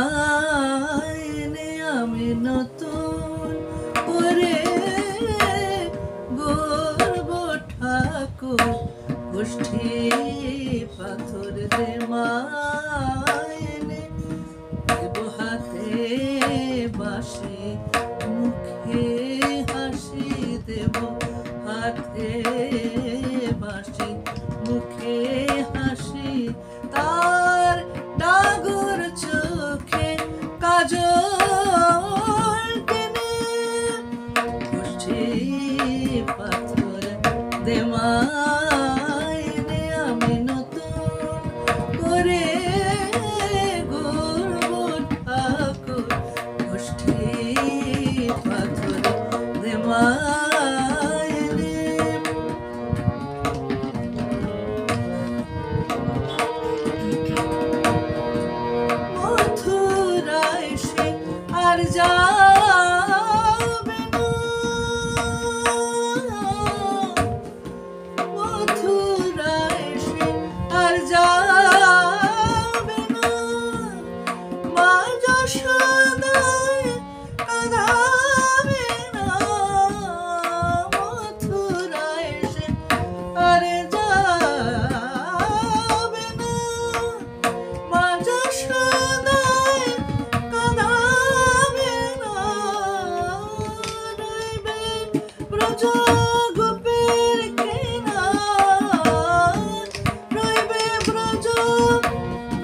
দেমায়নে আমি নতুন করে গড়ব ঠাকুর গোষ্ঠী পাথর দেমায়নে দেব হাতে বাঁশি মুখে হাসি দেব হাতে বাঁশি মুখে হাসি তার ডাগর চোখে কাজল টেনে গোষ্ঠী পাথর দেমায়নে আমি নতুন করে গড়ব ঠাকুর গোষ্ঠী পাথর দেমায়নে মথুরায় সে আর যাবে না, মথুরায় সে আর যাবে না, মা যশোদায় কাঁদাবে না, মথুরায় সে আর যাবে না, মা যশোদায় কাঁদাবে না, রইবে ব্রজ গোপীর কেনা, রইবে ব্রজ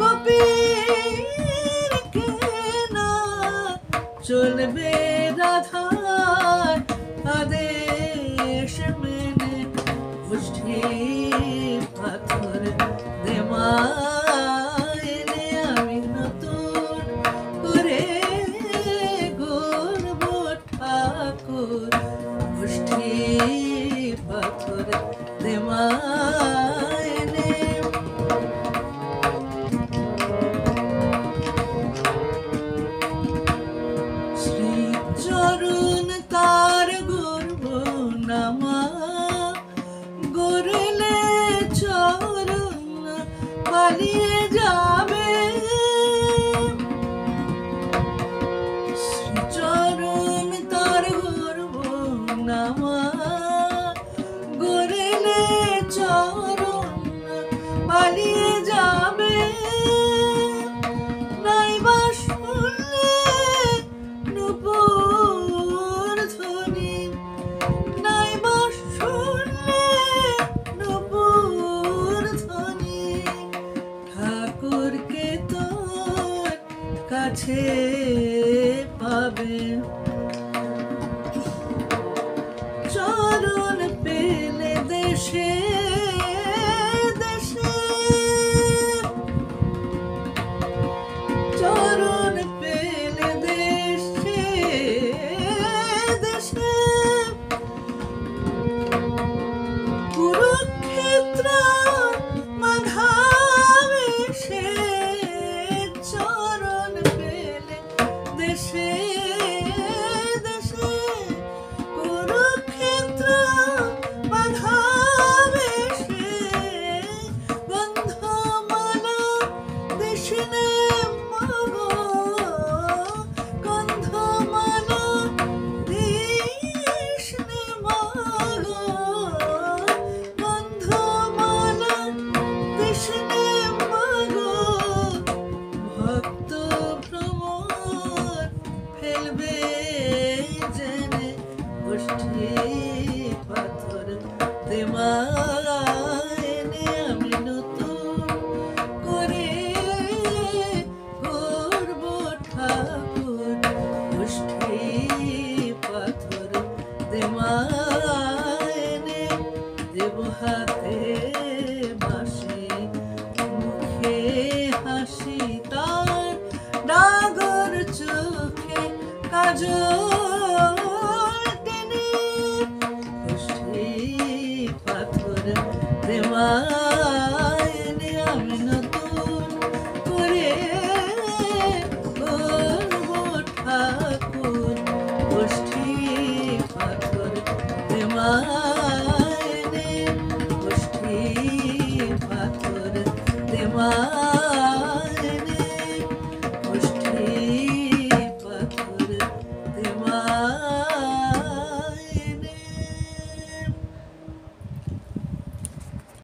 গোপীর কেনা, চলবে রাধার আদেশ মেনে গোষ্ঠী পাথর দেমায়নে আমি নতুন করে গড়ব ঠাকুর গোষ্ঠী পাথর দেমায়নে শ্রীচরণ তার গর্ব নামা গড়লে চরণ পালিয়ে যাবে, শ্রীচরণ তার গর্ব নামা গড়লে চরণ পালিয়ে যাবে, নাইবা শুনলে নূপুর ধ্বনি, নাইবা শুনলে নূপুর ধ্বনি, ঠাকুরকে তোর কাছে পাবে, চরণ পেলে দেশে দেশে, চরণ পেলে দেশে দেশে, কুরুক্ষেত্র মাধাবে সে, চরণ পেলে দেশে দেশে, কুরুক্ষেত্র মাধাবে সে, গন্ধমালা দেশনে মাগো, গন্ধমালা দেশনে মাগো, গন্ধমালা দেশনে মাগো, ভক্ত ভ্রমর ফেলবে জেনে গোষ্ঠী পাথর দেমায়নে আমি নতুন করে গড়ব ঠাকুর গোষ্ঠী পাথর দেমায়নে দেব হাতে বাঁশি মুখে হাসি তার ডাগর চোখে কাজল টেনে গোষ্ঠী পাথর দেমায়নে আমি নতুন করে গড়ব ঠাকুর গোষ্ঠী পাথর দেমায়নে গোষ্ঠী পাথর দেমায়নে।